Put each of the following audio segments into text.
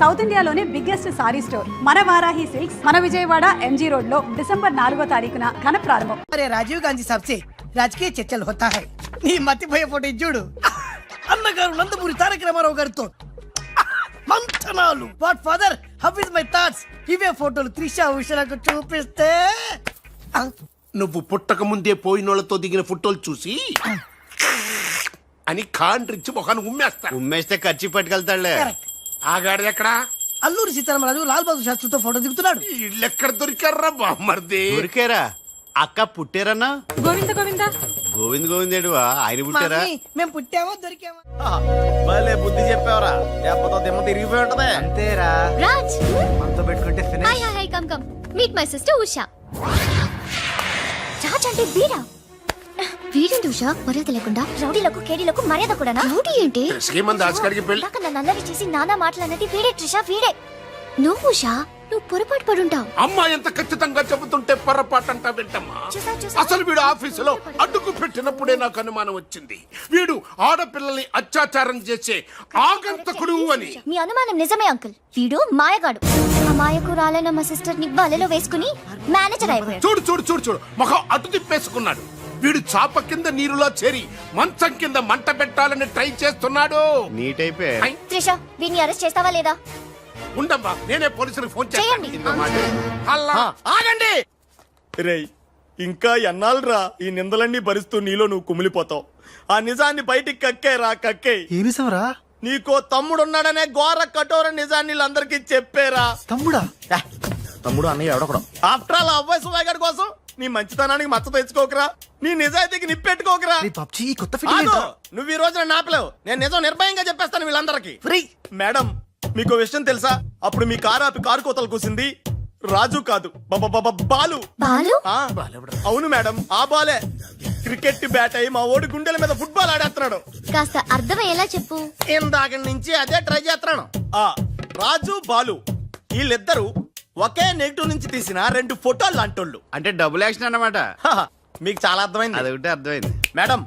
South ఇండియాలోనే biggest sorry store మన Varahi silks మన విజయవాడ ఎంజీ రోడ్ లో డిసెంబర్ 4వ తారీఖున ఘన ప్రారంభం. अरे राजीव गांधी साहब से राजकीय चर्चल होता है. నీ మతిపోయే ఫోటో చూడు. అన్నగారు నందమూరి తారక రామారావు గారితో మంతనాలు. What father, how is my thoughts? ఇవే ఫోటోలు త్రిషా ఉషలకు చూపిస్తే నువ్వు పుట్టక ముందే పోయినోళ్లతో దిగిన ఫోటోలు చూసి అని కాండ్రించి మొహాన్ని ఉమ్మేస్తా. ఉమ్మేస్తే ఖర్చు పట్టుకెళ్తాడులే. ఆగాడు ఎక్కడా? అల్లూరి సీతారామరాజు లాల్ బహదూర్ శాస్త్రితో ఫోటో దిగుతున్నాడు. వీళ్ళెక్కడ దొరికారా బామ్మర్ది? దొరికారా? అక్క పుట్టారన్నా? గోవింద గోవింద గోవింద్ గోవిందేడువా ఆయన పుట్టారా? మమ్మీ, మేము పుట్టామో దొరికామో. భలే బుద్ధి చెప్పావరా, లేకపోతే దిమ్మ తిరిగిపోయి ఉంటది. అంతేరా, రాజ్ మనతో పెట్టుకుంటే finish. Hi hi hi come come meet my sister Usha. Raj అంటే వీరా? వీరేంటి ఉషా మర్యాద లేకుండా? రౌడీలకు కేడీలకు మర్యాద కూడానా? రౌడీ ఏంటి? శ్రీమంత్ దాస్కర్కి పెళ్లి. ఇందాక నన్ను అల్లరి చేసి నానా మాటలన్నది వీడే ట్రిషా, వీడే. నువ్వు ఉషా, నువ్వు పొరపాటు పడుంటావు. అమ్మా ఎంత ఖచ్చితంగా చెబుతుంటే పొరపాటంటా వింటమ్మా. అసలు వీడు ఆఫీసులో అడ్డుకు పెట్టినప్పుడే నాకు అనుమానం వచ్చింది. వీడు ఆడపిల్లల్ని అత్యాచారం చేసే ఆగంతకుడు అని. మీ అనుమానం నిజమే అంకుల్. వీడు మాయగాడు. ఆ మాయకు రాలైన మా సిస్టర్ ని వలలో వేసుకుని మేనేజర్ అయిపోయాడు. చూడు చూడు చూడు చూడు, మొహం అటు తిప్పేసుకున్నాడు. వీడు చాప కింద నీరులో చేరి మంచం కింద మంట పెట్టాలని ట్రై చేస్తున్నాడు. నీట్ అయిపోయి. ఐ, త్రిష, వీడిని అరెస్ట్ చేస్తావా లేదా? ఉండమ్మా, నేనే పోలీసులకు ఫోన్ చేయండి. అల్లా ఆగండి రేయ్, ఇంకా ఎన్నాళ్ళరా ఈ నిందలన్నీ భరిస్తూ నీలో నువ్వు కుమిలిపోతావు. ఆ నిజాన్ని బయటికి కక్కేరా, కక్కే. ఏ నిజంరా? నీకో తమ్ముడున్నాడనే ఘోర కఠోర నిజాన్ని వీళ్ళందరికీ చెప్పేరా. తమ్ముడా? తమ్ముడు అన్నయ్య ఎవడొకడం. ఆఫ్టర్ ఆల్ అవ్వాయి సుబాయ్ కోసం నీ మంచితనానికి మచ్చ తెచ్చుకోకరా, నీ నిజాయితీకి నిప్పెట్టుకోకరా. రే పబ్జీ, ఈ కొత్త ఫిల్మ్ ఏంట్రా? నువ్వు ఈ రోజున నాపలేవు. నేను నిజం నిర్భయంగా చెప్పేస్తాను వీళ్ళందరికీ. మేడం, మీకు విషయం తెలుసా? అప్పుడు మీ కారు ఆపి కారు కోతలు కూసింది రాజు కాదు, బాలు. బాలు? ఆ, అవును మేడం, ఆ బాలే క్రికెట్ బ్యాట్ అయి మా ఓడి గుండెల మీద ఫుట్బాల్ ఆడేస్తున్నాడు. కాస్త అర్థమయ్యేలా చెప్పు. ఇందాక నుంచి అదే ట్రై చేస్తున్నాను. ఆ రాజు బాలు వీళ్ళిద్దరూ ఒకే నెగిటివ్ నుంచి తీసిన రెండు ఫోటోలు లాంటోళ్ళు. అంటే డబుల్ యాక్షన్ అన్నమాట. హహ, మీకు చాలా అర్థమైంది. అదొకటి అర్థమైంది. మేడం,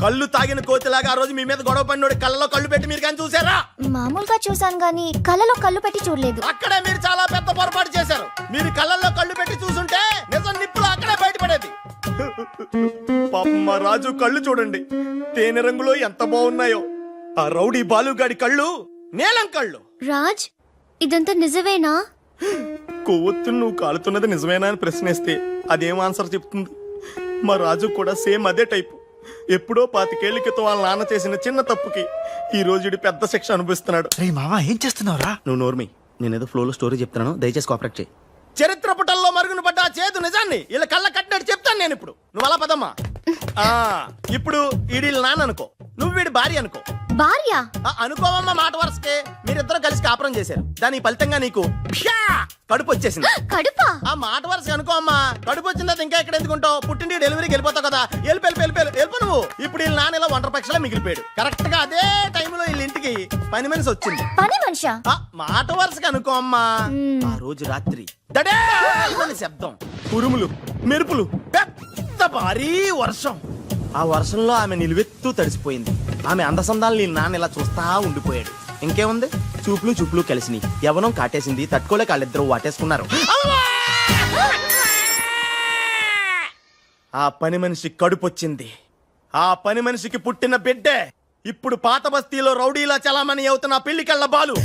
కళ్ళు తాగిన కోతిలాగా ఆ రోజు మీ మీద గొడవ పడినోడి కళ్ళలో కళ్ళు పెట్టి మీరు కానీ చూసారా? మామూలుగా చూసాను గానీ కళ్ళలో కళ్ళు పెట్టి చూడలేదు. అక్కడే మీరు చాలా పెద్ద పొరపాటు చేశారు. మీరు కళ్ళల్లో కళ్ళు పెట్టి చూసుంటే నిజం నిప్పులు అక్కడే బయటపడేది. పాపం మా రాజు కళ్ళు చూడండి, తేనె రంగులో ఎంత బాగున్నాయో. ఆ రౌడీ బాలుగాడి కళ్ళు నీలం కళ్ళు. రాజ్, ఇదంతా నిజమేనా? కొవ్వొత్తు నువ్వు కాలుతున్నది నిజమేనా అని ప్రశ్నిస్తే అదేం ఆన్సర్ చెప్తుంది? మా రాజు కూడా సేమ్ అదే టైపు. ఎప్పుడో 25 ఏళ్ల క్రితం వాళ్ళ నాన్న చేసిన చిన్న తప్పుకి ఈ రోజు పెద్ద శిక్ష అనుభవిస్తున్నాడు. రే మావా, ఏం చేస్తున్నావురా? నువ్వు నోర్మి, నేనేదో ఫ్లోలో స్టోరీ చెప్తున్నాను, దయచేసి కోఆపరేట్ చేయి. చరిత్ర పుటల్లో మరుగున పడ్డ ఆ చేదు నిజాన్ని ఇలా కళ్ళ కట్టినట్టు చెప్తాను నేను ఇప్పుడు. నువ్వు అలా పదమ్మా. ఇప్పుడు ఈడి నాన్న అనుకో, నువ్వు వీడి భార్య అనుకో. భార్య? అనుకోవమ్మా, మాట వరుసకే మీరిద్దరు కలిసి కాపురం చేశారు. దాని ఫలితంగా నీకు కడుపు వచ్చేసింది. కడుపా? ఆ మాట వరుస అనుకో అమ్మా. కడుపు వచ్చిన తర్వాత ఇంకా ఎక్కడ ఎందుకుంటావు? పుట్టింటి డెలివరీకి వెళ్ళిపోతావు కదా. వెళ్ళిపో నువ్వు. ఇప్పుడు వీళ్ళ నాన్న ఇలా ఒంటరి పక్షలా మిగిలిపోయాడు. కరెక్ట్ గా అదే టైంలో వీళ్ళ ఇంటికి పని మనిషి వచ్చింది. పని మనిషా? మాట వరుసగా అనుకో అమ్మా. ఆ రోజు రాత్రి దడే శబ్దం, ఉరుములు, మెరుపులు, పెద్ద భారీ వర్షం. ఆ వర్షంలో ఆమె నిలువెత్తు తడిసిపోయింది. ఆమె అందసందాలు నీ నాన్న ఇలా చూస్తా ఉండిపోయాడు. ఇంకేముంది, చూపులు కలిసిని యవనం కాటేసింది. తట్టుకోలేక వాళ్ళిద్దరూ వాటేసుకున్నారు. ఆ పని మనిషి కడుపొచ్చింది. ఆ పని మనిషికి పుట్టిన బిడ్డే ఇప్పుడు పాత బస్తీలో రౌడీలా చలామణి అవుతున్న పెళ్లికళ్ళ బాలు.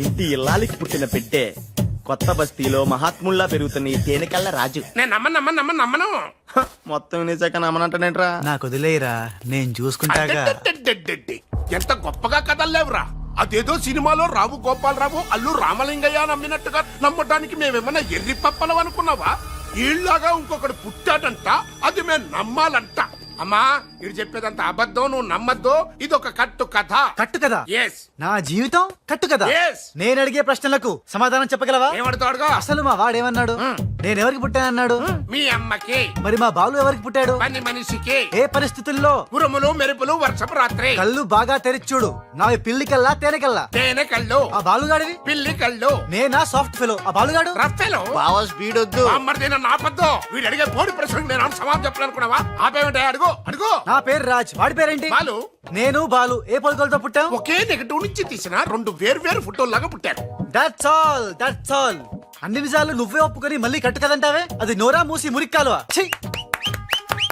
ఇంటి ఇల్లాలికి పుట్టిన బిడ్డే కొత్త బస్తీలో మహాత్ముల్లా పెరుగుతున్న ఈ తేనెకళ్ళ రాజు. నేను నమ్మను. మొత్తం వినేశాక నమ్మనంటేనేట్రా? నాకు వదిలేయరా, నేను చూసుకుంటాగా. అడ్డడ్డడ్డడ్డడ్డి. ఎంత గొప్పగా కథలు లేవురా. అదేదో సినిమాలో రావు గోపాలరావు అల్లు రామలింగయ్య నమ్మినట్టుగా నమ్మటానికి మేమేమన్నా ఎర్రి పప్పలం అనుకున్నావా? ఈళ్ళగా ఇంకొకడు పుట్టాడంట, అది మేము నమ్మాలంట. అమ్మా, ఇది చెప్పేదంత అబద్ధం, నువ్వు నమ్మద్దు. ఇది ఒక కట్టు కథ. కట్టు కదా? Yes. నా జీవితం కట్టు కదా? Yes. నేను అడిగే ప్రశ్నలకు సమాధానం చెప్పగలవా? ఏమడతాడుగా? అసలు మా వాడేమన్నాడు? నేను ఎవరికి పుట్టానన్నాడు? మీ అమ్మకి, మరి మా బాలు ఎవరికి పుట్టాడు? పని మనిషికి, ఏ పరిస్థితుల్లో? ఉరుములు మెరుపులు వర్షపు రాత్రి, కళ్ళు బాగా తెరిచి చూడు. నా పిల్లి కల్లా తేనె కల్లా. తేనె కళ్ళు, ఆ బాలుగాడివి? పిల్లి కళ్ళు, నేనా సాఫ్ట్ ఫెలో, ఆ బాలుగాడు? రఫెలో. బావ స్పీడ్ వద్దు. అమ్మడిదైనా నాపద్దు. వీడు అడిగే పోటీ ప్రశ్నకు నేను సమాధానం చెప్పాలనుకున్నావా? ఆపేమంటే అడుగు అడుగు. నా పేరు రాజ్, వాడి పేరేంటి? బాలు. నేను బాలు ఏ పొలకలతో పుట్టాం? ఒకే నెగటివ్ నుంచి తీసిన రెండు వేర్వేరు ఫోటోల్లాగా పుట్టారు. That's all, that's all. అన్ని నిజాలు నువ్వే ఒప్పుకొని మళ్ళీ కట్టు కదంటావే? అది నోరా మూసి మురిక్కాలువా? ఛీ!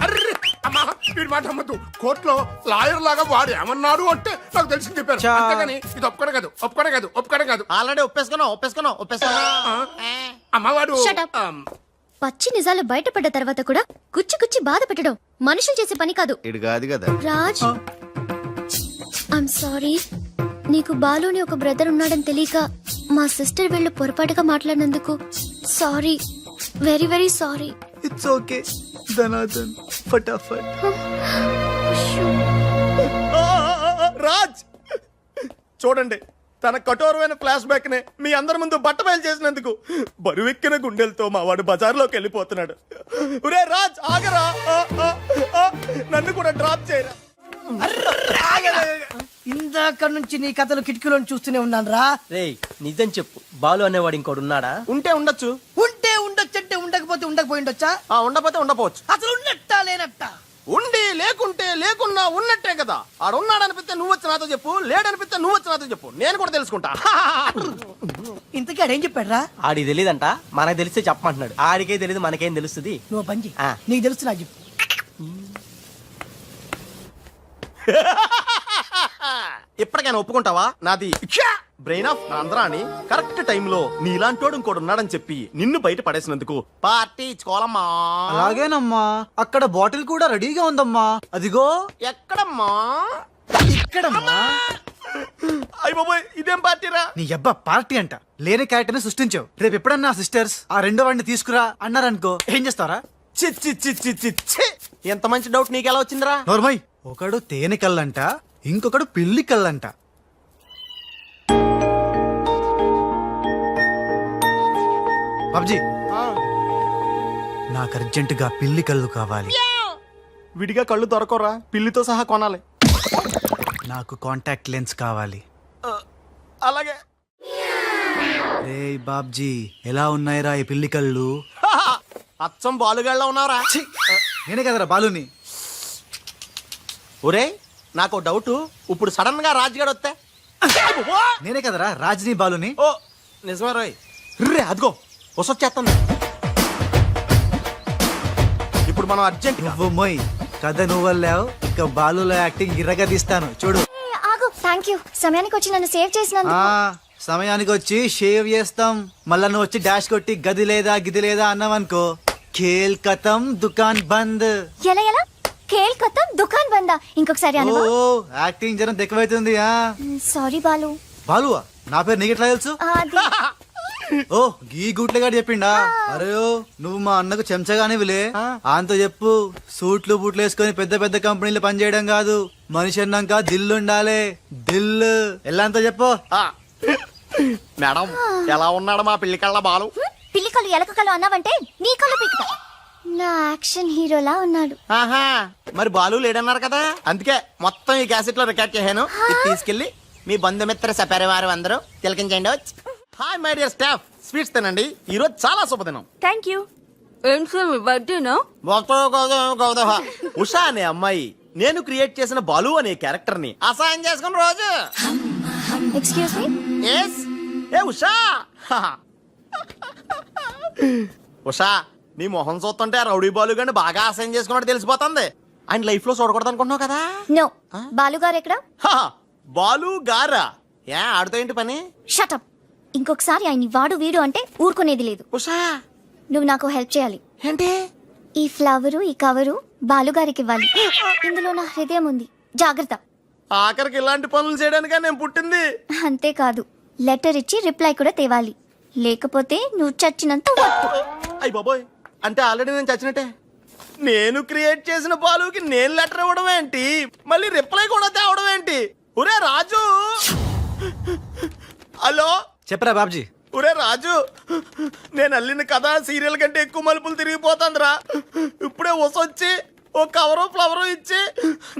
అర్రే అమ్మా, వీడి మాట అమ్మద్దు. కోర్టులో లాయర్ లాగా వాడు ఏమన్నాడు అంటే నాకు తెలిసి చెప్పారు. చా. అంతేగాని ఇది ఒప్పుకోవడం కాదు, ఒప్పుకోవడం కాదు, ఒప్పుకోవడం కాదు. ఆల్రెడీ ఒప్పేసుకున్నా అమ్మవాడు Shut up. పచ్చి నిజాలు బయటపడ్డ తర్వాత కూడా గుచ్చి గుచ్చి బాధ పెట్టడం మనుషులు చేసే పని కాదు. ఇడు కాదు కదా. Raj, I'm sorry. నీకు బాలుని ఒక బ్రదర్ ఉన్నాడని తెలియక మా సిస్టర్ వీళ్ళు పొరపాటుగా మాట్లాడినందుకు sorry, very very sorry. It's okay ధనాధన్ ఫటాఫట్. రాజ్ చూడండి, తన కఠోరమైన ఫ్లాష్ బ్యాక్ నే మీ అందరి ముందు బట్ట బయలు చేసినందుకు బరువెక్కిన గుండెలతో మా వాడు బజార్లోకి వెళ్ళిపోతున్నాడు. ఒరే రాజ్ ఆగరా, నన్ను కూడా డ్రాప్ చేయరా. ఇందాక నుంచి నీ కథలు కిటికీలో చూస్తూనే ఉన్నాను రా. రేయ్ నిజం చెప్పు, బాలు అనేవాడు ఇంకోడు ఉన్నాడా? ఉంటే ఉండొచ్చు, ఉంటే ఉండొచ్చంటే ఉండకపోతే ఉండకపోయి ఉండొచ్చా? ఉండపోతే ఉండపోవచ్చు. అసలు ఉన్నట్టా లేనట్టా? ఉండి లేకుంటే లేకున్నా ఉన్నట్టే కదా. ఆడున్నాడనిపిస్తే నువ్వు వచ్చి నాతో చెప్పు, లేడనిపిస్తే నువ్వు వచ్చి నాతో చెప్పు, నేను కూడా తెలుసుకుంటా. ఇంతకీ ఆడేం చెప్పాడు రా? ఆడికి తెలియదంట, మనకు తెలిస్తే చెప్పమంటున్నాడు. ఆడికే తెలియదు, మనకేం తెలుస్తుంది? నువ్వు పని చెయ్యి. ఆ. నీకు తెలుసు నాకు చెప్పు. ఇప్పటికైనా ఒప్పుకుంటావా? నాది బ్రెయిన్ ఆఫ్ ఆంధ్రా అని కరెక్ట్ టైంలో నీలాంటోడు ఇంకోటి ఉన్నాడని చెప్పి నిన్ను బయట పడేసినందుకు పార్టీ ఇచ్చుకోవాలమ్మా. అలాగేనమ్మా, అక్కడ బాటిల్ కూడా రెడీగా ఉందమ్మా. అదిగో ఎక్కడమ్మా? ఇక్కడమ్మా. అయ్య బాబోయ్, ఇదేం పార్టీరా? నీ అబ్బా పార్టీ అంట. లేని క్యారెక్టర్ ని సృష్టించావు. రేపు ఎప్పుడన్నా సిస్టర్స్ ఆ రెండో వాడిని తీసుకురా అన్నారనుకో, ఏం చేస్తారా? చి చి చి చి చి చి. ఎంత మంచి డౌట్ నీకు ఎలా వచ్చిందిరా? నోర్మయ్, ఒకడు తేనె కళ్ళంట, ఇంకొకడు పిల్లి కళ్ళంట. బాబ్జీ, నాకు అర్జెంటుగా పిల్లి కళ్ళు కావాలి. విడిగా కళ్ళు దొరకరా, పిల్లితో సహా కొనాలి. నాకు కాంటాక్ట్ లెన్స్ కావాలి. అలాగే. రేయ్ బాబ్జీ, ఎలా ఉన్నాయిరా ఈ పిల్లి కళ్ళు? అచ్చం బాలుగాళ్ళ ఉన్నారా? ఛీ! నేనే కదరా బాలుని. ఒరే నాకు డౌట్, ఇప్పుడు సడన్ గా రాజుగాడు వస్తే? నేనే కదరా రాజ్ని బాలుని. ఓ నిజమే రోయ్. రే అదిగో వసొచ్చేస్తుంది. ఇప్పుడు మనం అర్జెంట్ నువ్వు మొయ్, కథ నువ్వల్లావు, ఇక బాలులో యాక్టింగ్ గిర్రగా తీస్తాను చూడు. ఆగు, థ్యాంక్ యూ. సమయానికి వచ్చి నన్ను సేవ్ చేసినందుకు. సమయానికి వచ్చి షేవ్ చేస్తాం. మళ్ళా నువ్వు వచ్చి డాష్ కొట్టి గది లేదా గిది లేదా అన్నావనుకో, ఖేల్ కథం దుకాన్ బంద్. ఎలా ఎలా? కేల్ కథం దుకాన్ బందా? ఇంకొకసారి ఓ అనవా? యాక్టింగ్ జరం ఎక్కువైతుంది. సారీ బాలు. బాలువా? నా పేరు నీకు ఎట్లా తెలుసు? అది ఓ గీ గుట్లగాడు చెప్పిండా? అరే ఓ, నువ్వు మా అన్నకు చెంచగానే విలే. ఆయనతో చెప్పు, సూట్లు బూట్లు వేసుకొని పెద్ద పెద్ద కంపెనీలు పనిచేయడం కాదు, మనిషి అన్నాక దిల్లు ఉండాలి. దిల్లు ఎల్లాంతో చెప్పు. మేడం ఎలా ఉన్నాడు మా పిల్లి కళ్ళ బాలు? పిల్లి కళ్ళు ఎలక కళ్ళు అన్నావంటే నీ కళ్ళు పీకుతా. నా యాక్షన్ హీరోలా ఉన్నాడు. ఆహా, మరి బాలు లేడన్నారు కదా, అందుకే మొత్తం ఈ క్యాసెట్ లో రికార్డ్ చేశాను. ఇది తీసుకెళ్లి మీ బంధుమిత్ర సపరివారు అందరూ తిలకించండి. Hi my dear staff, sweets తినండి, ఈ రోజు చాలా శుభదినం. Thank you. ఏం సార్ మీ బర్త్డేనా? ఉషా అనే అమ్మాయి నేను క్రియేట్ చేసిన బాలు అనే క్యారెక్టర్ ని అసహాయం చేసుకున్న రోజు. Excuse me. ఎస్ ఏ ఉషా. ఉషా, నీ మొహం చూస్తుంటే ఆ రౌడీ బాలు గాని బాగా అసహాయం చేసుకున్నట్టు తెలిసిపోతుంది. ఆయన లైఫ్ లో చూడకూడదు అనుకుంటున్నావు కదా. నో. బాలు గారు ఎక్కడ? బాలు గారా? ఏ ఆడుతో ఏంటి పని? షటప్. ఇంకొకసారి ఆయన వాడు వీడు అంటే ఊరుకునేది లేదు. ఉషా, నువ్వు నాకు హెల్ప్ చేయాలి. ఏంటి? ఈ ఫ్లవరు ఈ కవరు బాలుగారికి ఇవ్వాలి. ఇందులో నా హృదయం ఉంది, జాగ్రత్త. ఆఖరికి ఇలాంటి పనులు చేయడానికా నేను పుట్టింది? అంతేకాదు, లెటర్ ఇచ్చి రిప్లై కూడా తేవాలి, లేకపోతే నువ్వు చచ్చినంత వట్టు. అయ్య బాబోయ్, అంటే ఆల్రెడీ నేను చచ్చినట్టే. నేను క్రియేట్ చేసిన బాలుకి నేను లెటర్ ఇవ్వడం ఏంటి, మళ్ళీ రిప్లై కూడా తేవడం ఏంటి? ఒరే రాజు. హలో చెప్పరా బాబ్జీ. ఒరే రాజు, నేను అల్లిన కథ సీరియల్ కంటే ఎక్కువ మలుపులు తిరిగిపోతుందిరా. ఇప్పుడే వసొచ్చి ఓ కవరు ఫ్లవరు ఇచ్చి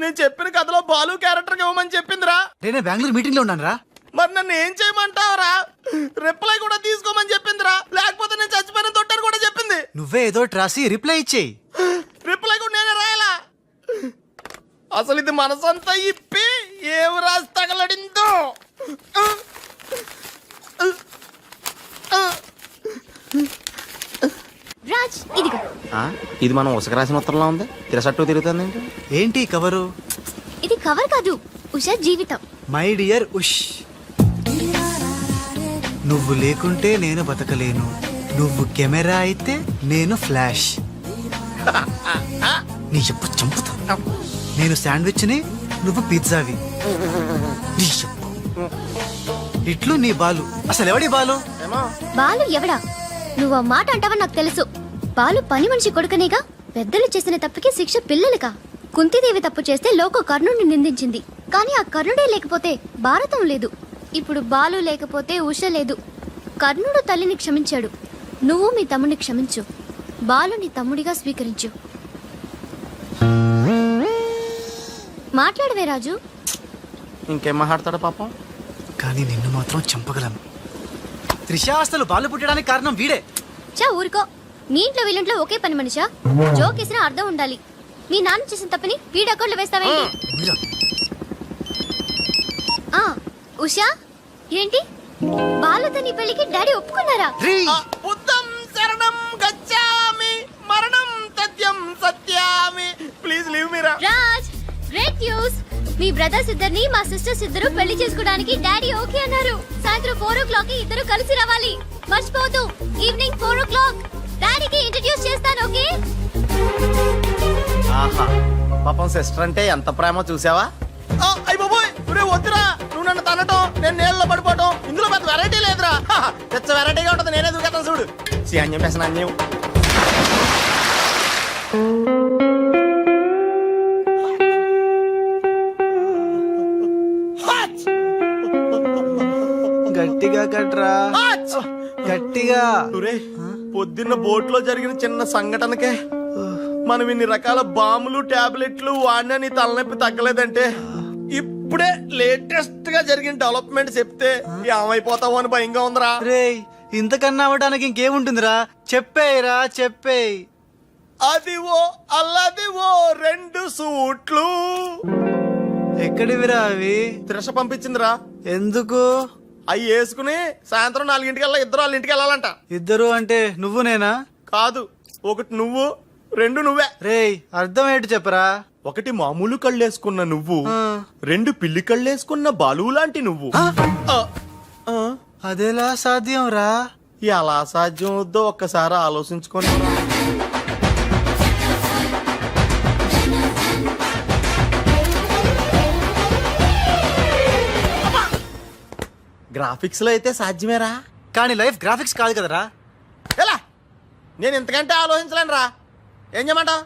నేను చెప్పిన కథలో బాలు క్యారెక్టర్ ఇవ్వమని చెప్పిందిరా. నేను బెంగళూరు మీటింగ్ లో ఉన్నాను రా. మరి నన్ను ఏం చేయమంటావురా? రిప్లై కూడా తీసుకోమని చెప్పిందిరా. లేకపోతే నేను చచ్చిపోయిన తొట్టని కూడా చెప్పింది. నువ్వే ఏదో రాసి రిప్లై ఇచ్చేయి. రిప్లై కూడా నేనే రాయాలా? అసలు ఇది మనసంతా ఇప్పి ఏం రాసి తగలడిందో. రాజ్ ఇదిగో. ఇది మనం ఉసక రాసిన ఉత్తరంలో ఉంది. తిరసట్టు తిరుగుతుంది ఏంటి? ఏంటి కవరు? ఇది కవర్ కాదు, ఉషా జీవితం. మై డియర్ ఉష్, నువ్వు లేకుంటే నేను బతకలేను. నువ్వు కెమెరా అయితే నేను ఫ్లాష్. నీ చెప్పు చంపుతా. నేను శాండ్విచ్ని, నువ్వు పిజ్జావి. నీ చెప్పు ఇట్లు నీ బాలు. అసలు ఎవడి బాలు? బాలు ఎవడా? నువ్వు ఆ మాట అంటావని నాకు తెలుసు. బాలు పని మనిషి కొడుకనేగా. పెద్దలు చేసిన తప్పుకి శిక్ష పిల్లలుగా. కుంతిదేవి తప్పు చేస్తే లోక కర్ణుడిని నిందించింది. కానీ ఆ కర్ణుడే లేకపోతే భారతం లేదు. ఇప్పుడు బాలు లేకపోతే ఉష లేదు. కర్ణుడు తల్లిని క్షమించాడు. నువ్వు మీ తమ్ముడిని క్షమించు. బాలుని తమ్ముడిగా స్వీకరించు. మాట్లాడవే రాజు. ఇంకేం మాట్లాడతాడు పాపం. కానీ నిన్ను మాత్రం చంపగలను. త్రిష అసలు బాలు పుట్టడానికి కారణం వీడే. చా ఊరుకో. మీ ఇంట్లో వీళ్ళంట్లో ఒకే పని మనిషా? జోకేసిన అర్థం ఉండాలి. మీ నాన్న చేసిన తప్పని వీడి అకౌంట్లో వేస్తావేంటి? ఉషా ఏంటి? బాలుతో నీ పెళ్లికి డాడీ ఒప్పుకున్నారా? బుద్ధం శరణం గచ్చామి, మరణం తథ్యం సత్యామి. ప్లీజ్ లీవ్ మీ రా. Raj, great news. మీ బ్రదర్స్ ఇద్దరిని మా సిస్టర్స్ ఇద్దరు పెళ్లి చేసుకోవడానికి డాడీ ఓకే అన్నారు. సాయంత్రం 4 o'clock ఇద్దరు కలిసి రావాలి. మర్చిపోవద్దు. ఈవినింగ్ 4 o'clock డాడీకి ఇంట్రడ్యూస్ చేస్తాను. ఓకే? ఆహా, పాపం సిస్టర్ అంటే ఎంత ప్రేమో చూసావా? అయ్య బాబోయ్, ఒరే వద్దురా. నువ్వు నన్ను తనటం, నేను నీళ్ళలో పడిపోవటం, ఇందులో పెద్ద వెరైటీ లేదురా. పెద్ద వెరైటీగా ఉంటుంది. నేనే దూకేతాను చూడు. అన్యం వేసిన అన్యం. గట్టిగా కట్రా, గట్టిగా. ఒరే, పొద్దున్న బోట్లో జరిగిన చిన్న సంఘటనకే మనం ఇన్ని రకాల బాంబులు టాబ్లెట్లు వాడినా నీ తలనొప్పి తగ్గలేదంటే ఇప్పుడే లేటెస్ట్ గా జరిగిన డెవలప్మెంట్ చెప్తే ఏమైపోతావు అని భయంగా ఉందిరా. రేయ్, ఇంతకన్నా అవ్వడానికి ఇంకేముంటుందిరా? చెప్పేయరా, చెప్పేయ్. అదివో అల్లదివో 2 సూట్లు. ఎక్కడివిరా అవి? త్రిష పంపించిందిరా. ఎందుకు? అవి వేసుకుని సాయంత్రం 4 ఇద్దరు వాళ్ళ ఇంటికి వెళ్ళాలంట. ఇద్దరు అంటే నువ్వు నేనా? కాదు, ఒకటి నువ్వు, 2 నువ్వే. రేయ్, అర్థం ఏంటి చెప్పరా? ఒకటి మామూలు కళ్ళేసుకున్న నువ్వు, 2 పిల్లి కళ్ళేసుకున్న బాలు లాంటి నువ్వు. అదెలా సాధ్యం రా? ఎలా సాధ్యం అవుద్దో ఒక్కసారి ఆలోచించుకొని. గ్రాఫిక్స్ లో అయితే సాధ్యమేరా. కానీ లైఫ్ గ్రాఫిక్స్ కాదు కదరా. ఎలా? నేను ఇంతకంటే ఆలోచించలేను రా. ఏం చేయమంటావు?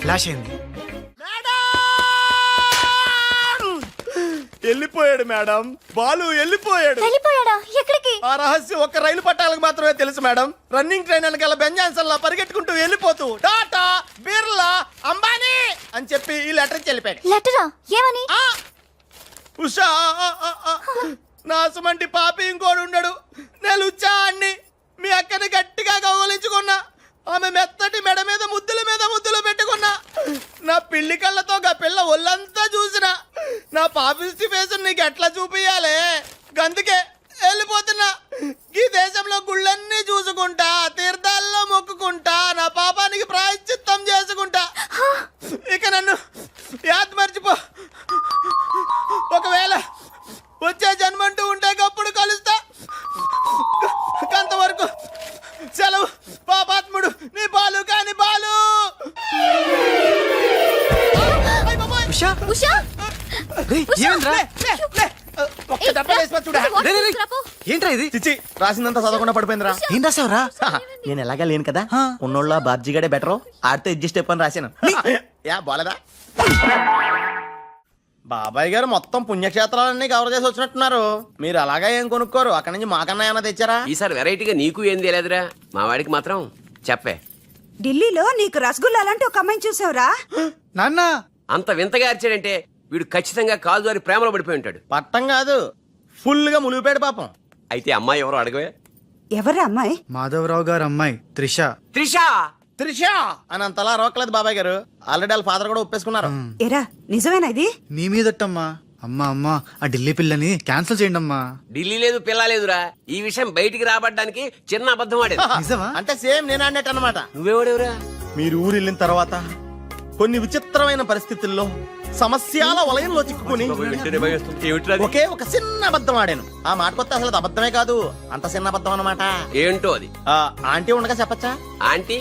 ఫ్లాష్ అయింది. వెళ్ళిపోయాడు మేడం. బాలు వెళ్ళిపోయాడు. వెళ్ళిపోయాడా? ఎక్కడికి? ఆ రహస్యం ఒక్క రైలు పట్టాలకు మాత్రమే తెలుసు మేడం. రన్నింగ్ ట్రైన్ వెనకాల బెంజాన్సన్ లా పరిగెట్టుకుంటూ వెళ్ళిపోతూ టాటా, బిర్లా, అంబానీ అని చెప్పి ఈ లెటర్ ఇచ్చి వెళ్ళిపోయాడు. లెటరా? ఏమని? ఉషా, నా సుమంటి పాపి ఇంకోడు ఉండడు. నేను ఉచ్చాన్ని మీ అక్కని గట్టిగా కౌగలించుకున్నా. ఆమె మెత్తటి మెడ మీద ముద్దులు పెట్టుకున్నా. నా పిల్లి కళ్ళతో గా పిల్ల ఒళ్ళంతా చూసిన. నా పాపిస్టి ఫేస్ నీకు ఎట్లా చూపియాలే? గందుకే వెళ్ళిపోతున్నా. ఈ దేశంలో గుళ్ళన్నీ చూసుకుంటా, తీర్థాల్లో మొక్కుకుంటా, నా పాపానికి ప్రాయశ్చిత్తం చేసుకుంటా. ఇక నన్ను యాద్ మర్చిపో. ఒకవేళ వచ్చే జన్మంటూ ఉంటే అప్పుడు కలుస్తా. అంతవరకు సెలవు. పాపాత్ముడు నీ బాలు కాని బాలు. ఉషా, ఉషా, రేయ్, ఏమైందిరా? ఒక్క దెబ్బ వేసిపో చూడా. రేయ్, రేయ్, ఏంట్రా ఇది? చిచ్చి, రాసిందంతా చదవకుండా పడిపోయిందిరా. ఏం రాసావురా? నేను ఎలాగా లేను కదా, ఉన్నోళ్ళ బాబ్జీగాడే బెటర్, ఆడితే అడ్జస్ట్ అయిపోయి రాశాను. యా బాలేదా? బాబాయ్ గారు మొత్తం పుణ్యక్షేత్రాలన్నీ కవర్ చేసి వచ్చినట్టున్నారు. మీరు అలాగా ఏం కొనుక్కోరు, అక్కడి నుంచి మాకన్నా ఏమైనా తెచ్చారా? ఈసారి వెరైటీగా నీకు ఏం తెలియదురా, మా వాడికి మాత్రం చెప్పే. ఢిల్లీలో నీకు రసగుల్లా అలాంటి ఒక అమ్మాయిని చూసావురా? నాన్న అంత వింతగా అరిచాడంటే వీడు ఖచ్చితంగా కాలు దారి ప్రేమలో పడిపోయి ఉంటాడు. పట్టం కాదు, ఫుల్ గా ములిగిపోయాడు పాపం. అయితే అమ్మాయి ఎవరో అడగవే. ఎవరా అమ్మాయి? మాధవరావు గారు అమ్మాయి త్రిష. త్రిష త్రిష అని అంతలా రోకలేదు బాబాయ్ గారు, ఆల్రెడీ వాళ్ళ ఫాదర్ కూడా ఒప్పేసుకున్నారు. ఎరా నిజమేనా ఇది? నీ మీదట్టమ్మా. అమ్మా అమ్మా ఆ ఢిల్లీ పిల్లని క్యాన్సిల్ చేయండి అమ్మా. ఢిల్లీ లేదు పిల్ల లేదురా, ఈ విషయం బయటికి రాబడ్డానికి చిన్న అబద్ధం ఆడేది. నిజమా? అంటే సేమ్ నేను అన్నట్టు అనమాట. నువ్వేవాడేవురా? మీరు ఊరు వెళ్ళిన తర్వాత కొన్ని విచిత్రమైన పరిస్థితుల్లో సమస్యల వలయంలో చిక్కుకుని ఒకే ఒక చిన్న అబద్ధం ఆడాను. ఆ మాట కొత్త అసలు అది అబద్ధమే కాదు, అంత చిన్న అబద్ధం అన్నమాట. ఏంటో అది? ఆంటీ ఉండగా చెప్పచ్చా? ఆంటీ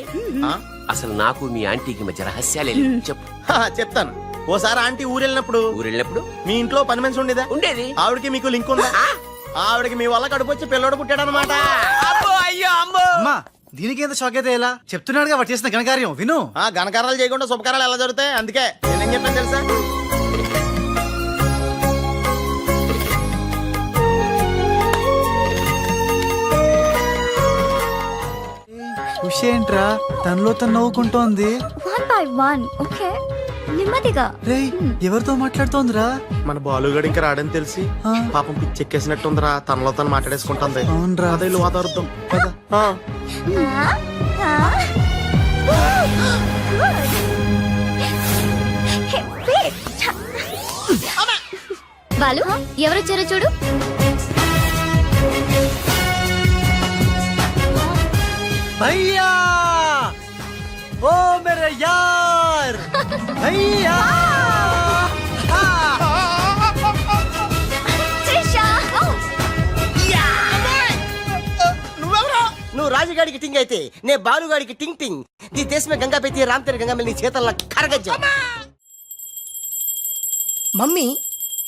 అసలు నాకు మీ ఆంటీకి మధ్య రహస్యాలే లేవు. చెప్పు. చెప్తాను. ఓసారి ఆంటీ ఊరు వెళ్ళినప్పుడు మీ ఇంట్లో పని మనిషి ఉండేదా? ఉండేది. ఆవిడకి మీకు లింక్ ఉందా? ఆవిడకి మీ వల్ల కడుపు వచ్చి పిల్లోడు పుట్టాడు అనమాట. అమ్మా దీనికి ఎంత షాక్ అయితే ఎలా చెప్తున్నాడుగా వాడు చేసిన ఘనకార్యం విను. ఘనకారాలు చేయకుండా శుభకారాలు ఎలా జరుగుతాయి? అందుకే నేనేం చెప్పాను తెలుసా? ఖుషి ఏంట్రా తనలో తను నవ్వుకుంటోంది. 1 by 1 ఓకే, నెమ్మదిగా. రేయ్ ఎవరితో మాట్లాడుతోందిరా? మన బాలుగాడు ఇంకా రాడని తెలిసి పాపం పిచ్చెక్కేసినట్టుందిరా, తనలో తను మాట్లాడేసుకుంటుంది. అవునరా. అదే వాతావరణం. బాలు ఎవరొచ్చారో చూడు. భయ్యా ఓ మేరే యార్ భయ్యా. నువ్వు రాజుగాడికి టింగ్ అయితే నే బాలుగాడికి టింగ్ టింగ్. నీ దేశమే గంగా పెట్టి రామ్ తెర గంగా నీ చేతల్లో కరగజ్జా. మమ్మీ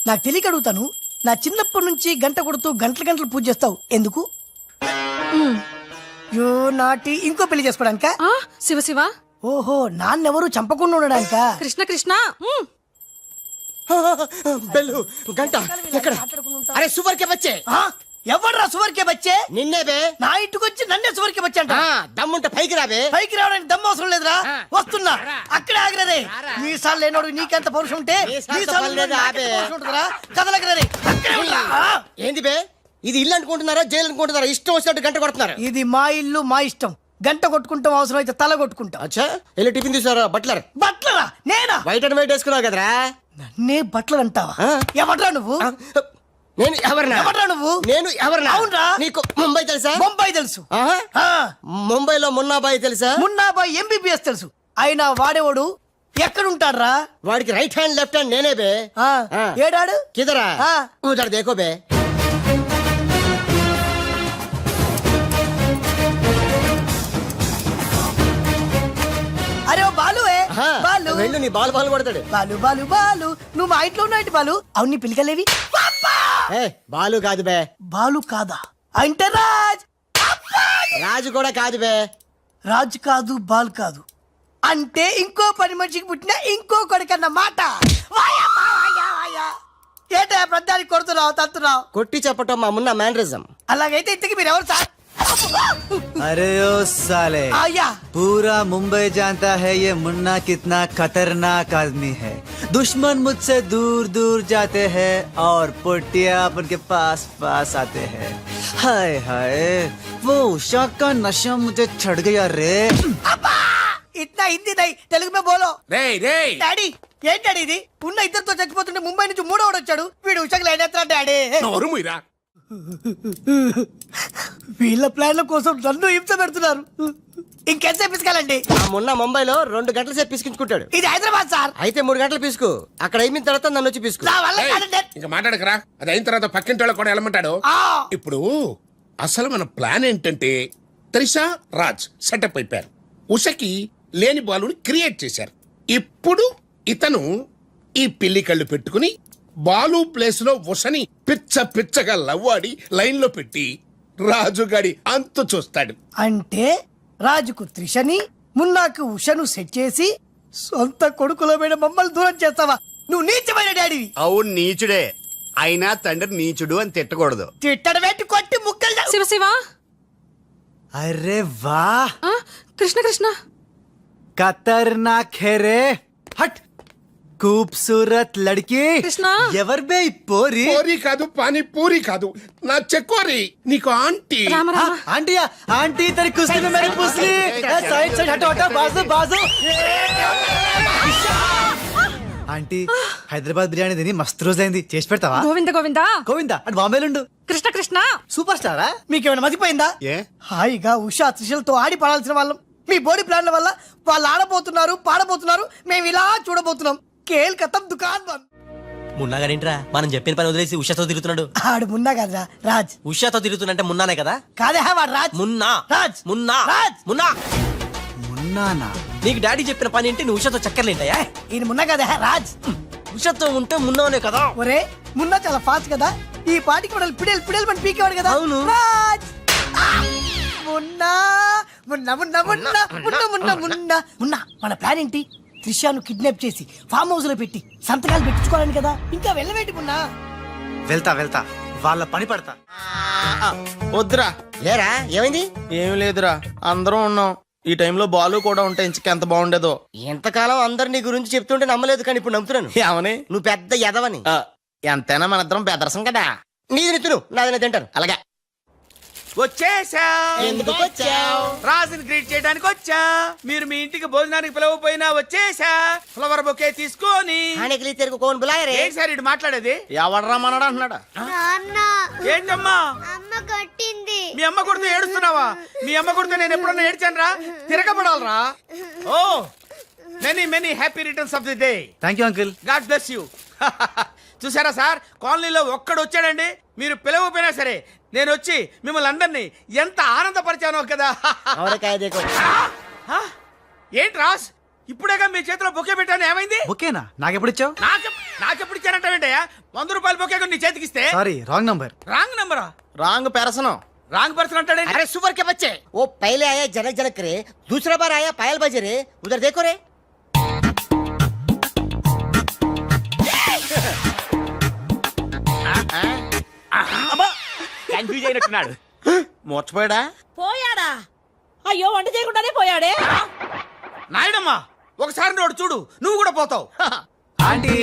నాకు తెలియక అడుగుతాను, నా చిన్నప్పటి నుంచి గంట కొడుతూ గంటలు గంటలు పూజ చేస్తావు ఎందుకు? యో నాటి ఇంకో పెళ్లి చేసుకోవడానికా? శివ శివ. ఓహో నాన్నెవరు చంపకుండా ఉండడానికా? కృష్ణ కృష్ణ. బెల్లు గంట ఎక్కడ? అరే సువర్ కే బచ్చే. ఎవడ్రా సువర్కే బచ్చే? నిన్నే బే. నా ఇంటికి వచ్చి నన్నే సువర్కే బచ్చే అంట. దమ్ముంటే పైకి రాబే. పైకి రావడానికి దమ్ము అవసరం లేదురా, వస్తున్నా. అక్కడే ఆగిరే. మీసాలు లేనోడు నీకెంత పౌరుషం ఉంటే కదలగరే. ఏంది బే, ఇది ఇల్లు అనుకుంటున్నారా జైలు అనుకుంటున్నారా? ఇష్టం వచ్చినట్టు గంట కొడుతున్నారు. ఇది మా ఇల్లు మా ఇష్టం. గంట కొట్టుకుంటాం, అవసరం అయితే తల కొట్టుకుంటాం. అచ్చా వెళ్ళి టిఫిన్ తీసారా? బట్లర్. బట్లరా? నేనా? వైట్ అండ్ వైట్ వేసుకున్నావు కదరా. నన్నే బట్లర్ అంటావా? ఎవడ్రా నువ్వు? నేను ఎవరినా? ఎవడ్రా నువ్వు? నేను ఎవరినా? అవునరా? నీకు ముంబై తెలుసా? ముంబై తెలుసు. ముంబైలో మున్నాబాయి తెలుసా? మున్నాబాయి ఎంబీబీఎస్ తెలుసు. అయినా వాడేవాడు ఎక్కడుంటాడ్రా? వాడికి రైట్ హ్యాండ్ లెఫ్ట్ హ్యాండ్ నేనే బే. ఏడాడు కిదరా ఉదర్ దేకో బే. అరే ఓ బాలువే. బాలు వెళ్ళు, నీ బాలు బాలు కొడతాడు. బాలు బాలు బాలు నువ్వు మా ఇంట్లో ఉన్నావు బాలు. అవును నీ పిలికలేవి? బాలు కాదు బే. బాలు కాదా? అంటే రాజ్. రాజు కూడా కాదు బే. రాజు కాదు బాల్ కాదు అంటే ఇంకో పని మనిషికి పుట్టిన ఇంకో కొడుకన్న మాట. ఏటా ప్రధానికి కొడుతున్నావు తత్తున్నావు? కొట్టి చెప్పటం మా మున్న మేనరిజం. అలాగైతే ఇంతకి మీరు ఎవరు సార్? अरे ओ साले आया पूरा मुंबई जानता है ये मुन्ना कितना खतरनाक आदमी है। दुश्मन मुझसे दूर दूर जाते हैं और पुट्टिया उनके पास पास आते हैं। हाय हाय वो उषा का नशा मुझे चढ़ गया रे। इतना हिंदी नहीं తెలుగు में बोलो. రేయ్ రేయ్ డాడీ ఏం డాడీ ఇది? ఉన్న ఇద్దరితో చచ్చిపోతుంటే ముంబై నుంచి మూడోడు వచ్చాడు. వీడు ఉషకు లేడెత్తా డాడీ. నోరు మూయరా. వీళ్ళ ప్లాన్ల కోసం నన్ను హింస పెడుతున్నారు. ఇంకెంత పిసుకాలండి? ఆ మొన్న ముంబైలో 2 గంటల సేపు పిసుకుంటాడు. ఇది హైదరాబాద్ సార్. అయితే 3 గంటలు పిసుకు. అక్కడ అయిన తర్వాత నన్ను వచ్చి పిసుకు. నా వల్ల కాదండి. ఇంకా మాట్లాడకరా, అది అయిన తర్వాత పక్కింటి వాళ్ళు కూడా వెళ్ళమంటాడు. ఇప్పుడు అసలు మన ప్లాన్ ఏంటంటే త్రిష రాజ్ సెటప్ అయిపోయారు. ఉషకి లేని బాలుని క్రియేట్ చేశారు. ఇప్పుడు ఇతను ఈ పిల్లి కళ్ళు పెట్టుకుని బాలు ప్లేస్ లో ఉషని పిచ్చ పిచ్చగా లవ్వాడి లైన్ లో పెట్టి రాజుగాడి అంతు చూస్తాడు. అంటే రాజుకు త్రిషని మున్నాకు ఉషను సెట్ చేసి సొంత కొడుకుల మీద మమ్మల్ని దూరం చేస్తావా? నువ్వు నీచమైన డాడీవి. అవును నీచుడే, అయినా తండ్రి నీచుడు అని తిట్టకూడదు. తిట్టడ పెట్టి కొట్టి ముక్కలు శివ శివ అరే వా ఆ, కృష్ణ కృష్ణ ఖతర్నాక్ హే రే. హట్ खूबसूरत लड़की కృష్ణ ఎవర్ బే ఈ పోరి? పూరి కాదు, పానీ పూరి కాదు, నా చెక్కోరి. నీకు aunty. Rama Rama aunty aunty तेरी कुश्ती में मेरी पुसली. साइड साइड हटो हटो बाजू बाजू. ఆంటీ హైదరాబాద్ బిర్యానీ తిని మస్తు రోజైంది, చేసి పెడతావా? గోవింద గోవింద గోవిందా అటు బాంబేలుండు. కృష్ణ కృష్ణ సూపర్ స్టారా? మీకేమైనా మతిపోయిందా? ఏ హాయిగా ఉషా త్రిషలతో ఆడి పాడాల్సిన వాళ్ళం మీ బాడీ ప్లాన్ల వల్ల వాళ్ళు ఆడబోతున్నారు, పాడబోతున్నారు, మేము ఇలా చూడబోతున్నాం. కేల్ కథం దుకాన్ బంద్. మున్నాగానేంట్రా మనం చెప్పిన పని వదిలేసి ఉషాతో తిరుగుతున్నాడు. ఆడు మున్నా కదరా రాజ్. ఉషాతో తిరుగుతున్నంటే మున్నానే కదా. కాదే వాడు రాజ్. మున్నా రాజ్. మున్నా రాజ్. మున్నా. మున్నానా? నీకు డాడీ చెప్పిన పని ఏంటి? నువ్వు ఉషాతో చక్కర్లేంటాయా? ఈయన మున్నా కదే రాజ్. ఉషాతో ఉంటే మున్నానే కదా. ఒరే మున్నా చాలా ఫాస్ట్ కదా, ఈ పాటికి మనల్ని పిడేలు పిడేలు మన పీకేవాడు కదా. అవును. రాజ్. మున్నా మున్నా మున్నా మున్నా మున్నా మున్నా మున్నా మున్నా. మన ప్లాన్ ఏంటి? త్రిషాను కిడ్నాప్ చేసి ఫామ్ హౌస్ లో పెట్టి సంతకాలు పెట్టించుకోవాలని కదా. ఇంకా వెళ్ళవేంటి మున్నా? వెళ్తా వెళ్తా, వాళ్ళ పని పడతా. వద్దురా. లేరా ఏమైంది? ఏమి లేదురా, అందరం ఉన్నాం. ఈ టైంలో బాలు కూడా ఉంటే ఇంకెంత బాగుండేదో. ఎంతకాలం అందరు నీ గురించి చెప్తుంటే నమ్మలేదు, కానీ ఇప్పుడు నమ్ముతున్నాను. ఏమని? నువ్వు పెద్ద ఎదవని. ఎంతైనా మన ఇద్దరం బెదరసం కదా. నీది నెత్తును నాది తింటాను. అలాగే. వచ్చేసా. ఎందుకు వచ్చావు? రాజుని గ్రీట్ చేయడానికి వచ్చా. మీరు మీ ఇంటికి భోజనానికి పిలవపోయినా వచ్చేసా. ఫ్లవర్ బొకే తీసుకొని. ఆనెకిలి తెరుకు కోన్ బులాయరే. ఏంటి సార్ ఇటు మాట్లాడేది? ఎవడరా మనడా అంటున్నాడా? ఏంటమ్మా అమ్మ కొట్టింది. మీ అమ్మ కొడుతూ ఏడుస్తున్నావా? మీ అమ్మ కొడుతూ నేను ఎప్పుడన్నా ఏడ్చాను రా? తిరగబడాలరా. Oh many many happy returns of the day. Thank you uncle. God bless you. చూసారా సార్, కాలనీలో ఒక్కడు వచ్చాడండి, మీరు పిలవపోయినా సరే నేను వచ్చి మిమ్మల్ని అందరినీ ఎంత ఆనందపరిచానో కదా. ఆవరకాయ దేకో. ఆ? ఏంటి రాస్, ఇప్పుడేగా మీ చేతిలో బొకే పెట్టాను, ఏమైంది? ఓకేనా? నాకెప్పుడు ఇచ్చావు? నాకెప్పుడు ఇచ్చానంటావేంటయ్యా? 100 రూపాయల బొకే నీ చేతికిస్తే. Sorry wrong number. రాంగ్ నంబరా? రాంగ్ పెరసనం. రాంగ్ పర్సన్ అంటాడే. अरे सुपर के बच्चे, वो पहले आया जनक जनक रे, दूसरा बार आया पायल बजे रे, उधर देखो रे. కన్ఫ్యూజ్ అయినట్టున్నాడు. మోర్చిపోయాడా? పోయాడా? అయ్యో వంట చేయకుండానే పోయాడే. నాయుడమ్మా ఒకసారి నోడు చూడు, నువ్వు కూడా పోతావు. ఆంటీ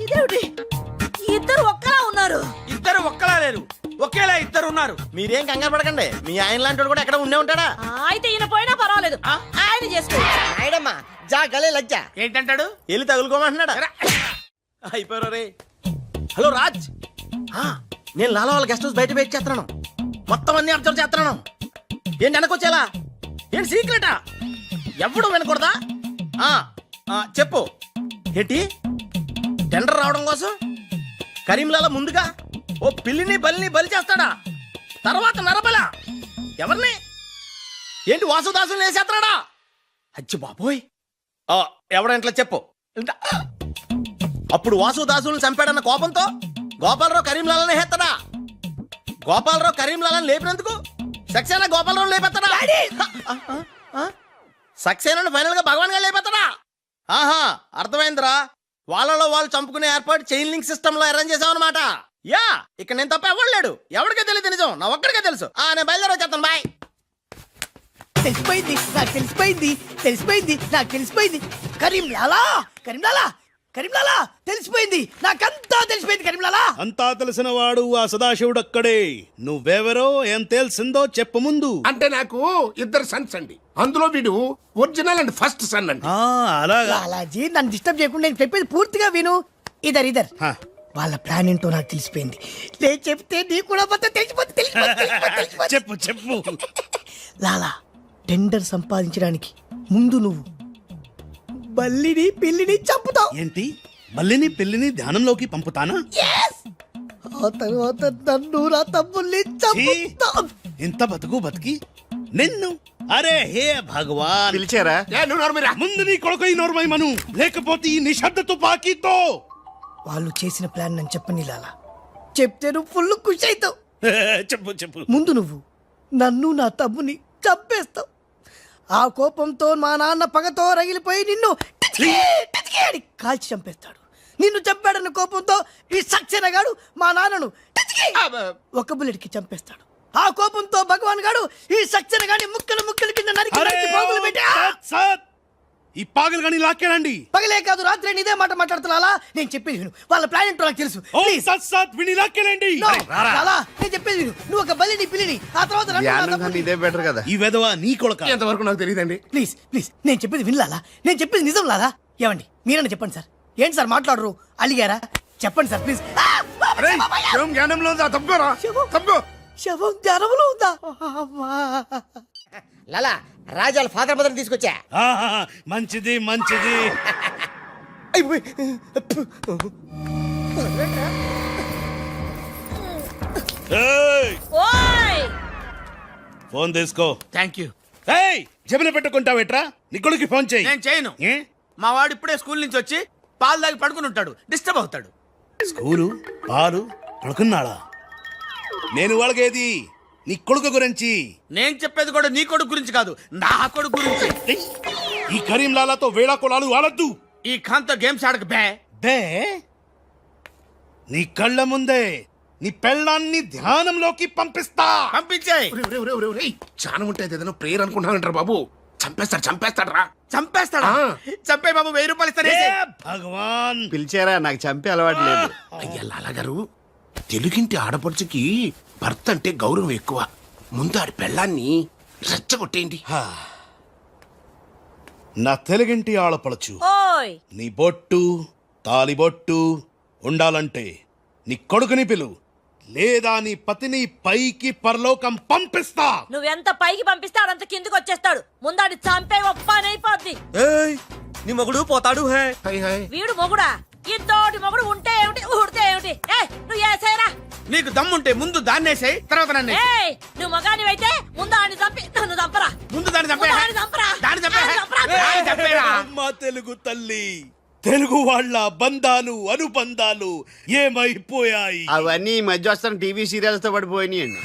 ఇదేమిటి, ఇద్దరు ఒక్కలా ఉన్నారు. ఇద్దరు ఒక్కలా లేరు, ఒకేలా ఇద్దరు ఉన్నారు. మీరేం కంగారు పడకండి, మీ ఆయన లాంటి కూడా ఎక్కడ ఉండే ఉంటాడా. అయితే ఈయన పోయినా పర్వాలేదు, ఆయన చేసుకో. నాయుడమ్మా జా గలే లజ్జా. ఏంటంటాడు? వెళ్ళి తగులుకోమంటున్నాడా? అయిపోయారు రే. హలో రాజ్. నేను లాలా వాళ్ళ గెస్ట్ హౌస్ బయట వెయిట్ చేస్తున్నాను, మొత్తం అన్ని అబ్జర్వ్ చేస్తున్నాను. ఏంటి వెనకొచ్చేలా? ఏంటి సీక్రెటా? ఎవడు వినకూడదా? చెప్పు. ఏంటి టెండర్ రావడం కోసం కరీంలాలా ముందుగా ఓ పిల్లిని బలిని బలి చేస్తాడా? తర్వాత నరబల ఎవరిని? ఏంటి వాసుదాసుని వేసేస్తున్నాడా? అచ్చి బాబోయ్. ఎవడంట్లా చెప్పు. అప్పుడు వాసుదాసుని చంపాడన్న కోపంతో గోపాలరావు కరీంలాలని హేత్తడా? గోపాలరావు కరీంలాలని లేపినందుకు సక్సేనా గోపాలరావు లేపెత్తడా? సక్సేనాను ఫైనల్ గా భగవాన్ గా లేపెత్తడా? ఆహా, అర్థమైందిరా. వాళ్ళలో వాళ్ళు చంపుకునే ఏర్పాటు చైన్ లింక్ సిస్టమ్ లో అరేంజ్ చేసామన్నమాట. యా, ఇక్కడ నేను తప్ప ఎవరు లేడు, ఎవరికే తెలియదు నిజం, నా ఒక్కడికే తెలుసు. నేను బయలుదేరి వచ్చేస్తాను, బాయ్. తెలిసిపోయింది నాకు, తెలిసిపోయింది తెలిసిపోయింది నాకు, తెలిసిపోయింది. కరీంలాలా కరీంలాలా కరీంలాలా తెలిసిపోయింది, నాకంతా తెలిసిపోయింది కరీంలాలా. అంతా తెలిసిన వాడు ఆ సదాశివుడు అక్కడే. నువ్వెవరో ఏం తెలిసిందో చెప్పు ముందు. అంటే నాకు ఇద్దరు సన్స్ అండి, అందులో వీడు ఒరిజినల్ అండ్ ఫస్ట్ సన్ అండి. అలాగా? లాలాజీ నన్ను డిస్టర్బ్ చేయకుండా నేను చెప్పేది పూర్తిగా విను. ఇదర్ ఇదర్ వాళ్ళ ప్లాన్ ఏంటో నాకు తెలిసిపోయింది. నేను చెప్తే నీకు కూడా మొత్తం తెలిసిపోతుంది. చెప్పు చెప్పు. లాలా, టెండర్ సంపాదించడానికి ముందు నువ్వు బల్లిని పిల్లిని చంపుతావు. ఏంటి, మల్లిని పిల్లిని ధ్యానంలోకి పంపుతానా? ఆ తర్వాత నన్ను నా తమ్ముల్ని చంపుతావు. ఇంత బతుకు బతికి నిన్ను, అరే హే భగవాన్. పిలిచారా? ముందు నీ కొడుకు నోర్మై మను, లేకపోతే ఈ నిశ్శబ్ద తుపాకీతో. వాళ్ళు చేసిన ప్లాన్ నన్ను చెప్పని లాలా, చెప్తే నువ్వు ఫుల్ ఖుషి అవుతావు. చెప్పు చెప్పు. ముందు నువ్వు నన్ను నా తమ్ముని చంపేస్తావు. ఆ కోపంతో మా నాన్న పగతో రగిలిపోయి నిన్ను టిచ్కి టిచ్కి టిచ్కి అని కాల్చి చంపేస్తాడు. నిన్ను చంపాడన్న కోపంతో ఈ సక్సేనా గాడు మా నాన్నను టిచ్కి ఒక బుల్లెట్ కి చంపేస్తాడు. ఆ కోపంతో భగవాన్ గాడు ఈ సక్సేనా గాని ముక్కలు ముక్కలు కింద నరికి నరికి పోగులు పెట్టి ఈ పాగలు కానీ లాక్కేనండి. పగలే కాదు రాత్రి ఇదే మాట మాట్లాడుతున్నా. నేను చెప్పేది విను, వాళ్ళ ప్లాన్ ఏంటో నాకు తెలుసు. విని లాక్కేనండి. నేను చెప్పేది విను, నువ్వు ఒక బలిని పిల్లిని ఆ తర్వాత నన్ను నా తమ్ముడిని. ఇదే బెటర్ కదా. ఈ వెధవ నీ కొడుక. ఎంతవరకు నాకు తెలియదండి. ప్లీజ్ ప్లీజ్ నేను చెప్పేది వినలాలా, నేను చెప్పేది నిజం లాలా. ఏమండి మీరన్నా చెప్పండి సార్. ఏంటి సార్ మాట్లాడరు, అలిగారా? చెప్పండి సార్ ప్లీజ్. జ్ఞానంలో ఉందా? తప్పుకోరా, తప్పుకో. శవం జ్వరంలో ఉందా? అమ్మా. లాలా రాజాల ఫాదర్ మదర్ తీసుకొచ్చా. మంచిది మంచిది. ఓయ్ ఫోన్ తీసుకో. Thank you. జమిన పెట్టుకుంటావేట్రా? నీ కొడుకు ఫోన్ చేయి. నేను చేయను. ఏ? మా వాడు ఇప్పుడే స్కూల్ నుంచి వచ్చి పాలు తాగి పడుకుని ఉంటాడు, డిస్టర్బ్ అవుతాడు. స్కూలు పాలు పడుకున్నాడా? నేను వాళ్ళకేది నీ కొడుకు గురించి. నేను చెప్పేది కూడా నీ కొడుకు గురించి కాదు, నా కొడుకు గురించి. ఈ కరీం లాలాతో వేళా కొలాలు ఆడద్దు. ఈ ఖాన్తో గేమ్స్ ఆడక బే. బే నీ కళ్ళ ముందే నీ పెళ్ళాన్ని ధ్యానంలోకి పంపిస్తా. పంపించేయ్. చాలా ఉంటాయి ఏదైనా ప్రేయర్ అనుకుంటానంటారు బాబు. చంపేస్తాడు చంపేస్తాడు రా. చంపేస్తాడా? చంపే బాబు, 1000 రూపాయలు ఇస్తానే. భగవాన్ పిలిచారా? నాకు చంపే అలవాటు లేదు. అయ్యా లాలా గారు, తెలుగింటి ఆడపడుచుకి భర్త అంటే గౌరవం ఎక్కువ. ముందు ఆడి పెళ్ళాన్ని రెచ్చగొట్టేయండి. నా తెలుగింటి ఆడపడచ్చు ఓయ్ నీ బొట్టు తాలిబొట్టు ఉండాలంటే నీ కొడుకుని పిలు, లేదా నీ పతిని పైకి పరలోకం పంపిస్తా. నువ్వెంత పైకి పంపిస్తే అంత కిందకి వచ్చేస్తాడు. ముందాడి చంపే ఒప్పనైపోద్ది. నీ మొగుడు పోతాడు. హే హై హై. వీడు మొగుడా? ఇంతోటి మొగుడు ఉంటే ఏమిటి, ఊడితే ఏమిటి? నువ్వు ఏసేరా. నీకు దమ్ముంటే ముందు దాన్నేసేయ్, తర్వాత నన్ను ఏయ్, నువ్వు మగానివైతే ముందు ఆడిని చంపి నన్ను చంపరా. ముందు దాన్ని చంపే. ముందు ఆడిని చంపరా. దాన్ని చంపే. ఆడిని చంపరా. దాన్ని చంపేరా. అమ్మ తెలుగు తల్లి, తెలుగు వాళ్ళ బంధాలు అనుబంధాలు ఏమైపోయాయి? అవన్నీ ఈ మధ్య వస్తున్న టీవీ సీరియల్స్ తో పడిపోయినాయండి.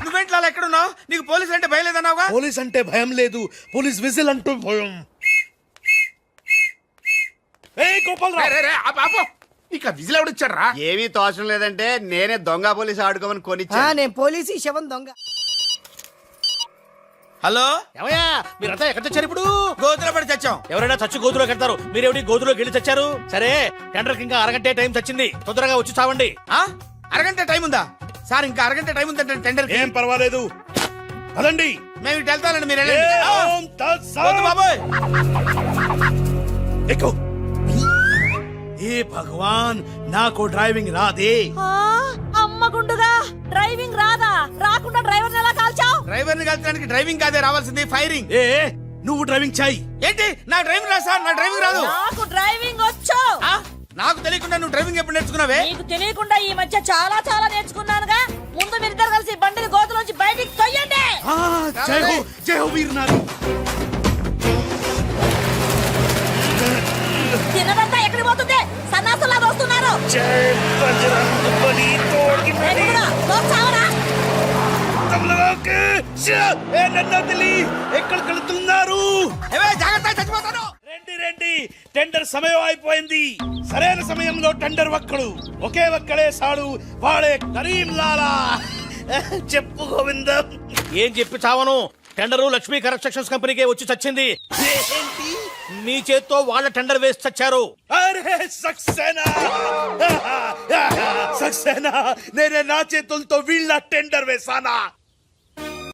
నువ్వేంటి లాలా ఎక్కడున్నావు? నీకు పోలీసులు అంటే భయం లేదన్నావుగా. పోలీస్ అంటే భయం లేదు, పోలీస్ విజిల్ అంటూ భయం. ఇక విజిల్ ఎవడిచ్చాడు రా? ఏమీ తోచడం లేదంటే నేనే దొంగ పోలీస్ ఆడుకోమని కొనిచ్చా. నేను పోలీసు ఈ శవం దొంగ. హలో, ఏమయ్యా మీరంతా ఎక్కడ తెచ్చారు ఇప్పుడు? గోతులో పడి చచ్చాం. ఎవరైనా చచ్చి గోతులో కడతారు, మీరేమిటి గోతులోకి వెళ్ళి తెచ్చారు? సరే, టెండర్కి ఇంకా అరగంటే టైం వచ్చింది, తొందరగా వచ్చి చావండి. అరగంట టైం ఉందా సార్? ఇంకా అరగంట టైం ఉందంటే టెండర్. ఏం పర్వాలేదు, పదండి. మేము ఇటు వెళ్తానండి, మీరు వెళ్ళండి. ఓం తత్సత్. వద్దు బాబోయ్. ఎక్కు. ఏ భగవాన్, నాకు డ్రైవింగ్ రాదే. అమ్మ గుండుగా, డ్రైవింగ్ రాదా? రాకుండా డ్రైవర్ ఎలా కాల్చావు? డ్రైవర్ ని కలిసడానికి డ్రైవింగ్ కాదే రావాల్సింది, ఫైరింగ్. ఏ నువ్వు డ్రైవింగ్ చాయి. ఏంటి నా డ్రైవింగ్ రాదు సార్? నా డ్రైవింగ్ రాదు. నాకు డ్రైవింగ్ వచ్చు. నాకు తెలియకుండా నువ్వు డ్రైవింగ్ ఎప్పుడు నేర్చుకున్నావే? నీకు తెలియకుండా ఈ మధ్య చాలా చాలా నేర్చుకున్నానుగా. ముందు మీరిద్దరు కలిసి బండిని గోతులోంచి బయటికి తొయ్యండి. జై హో, జై హో వీర్ నారి. తినదంతా ఎక్కడికి పోతుంది? సన్నాసులా వస్తున్నారు. ఎక్కడికి వెళ్తున్నారు? జాగ్రత్త, చచ్చిపోతాను. రండి రండి, టెండర్ సమయం అయిపోయింది. సరైన సమయంలో టెండర్ ఒక్కడు, ఒకే ఒక్కడే సాడు, వాడే కరీం లాలా. చెప్పు గోవిందం. ఏం చెప్పి చావను? టెండరు లక్ష్మీ కన్స్ట్రక్షన్స్ కంపెనీకే వచ్చి చచ్చింది. మీ చేత్తో వాళ్ళ టెండర్ వేసి చచ్చారు. అరే సక్సేనా, సక్సేనా, నేనే నా చేతులతో వీళ్ళ టెండర్ వేసానా?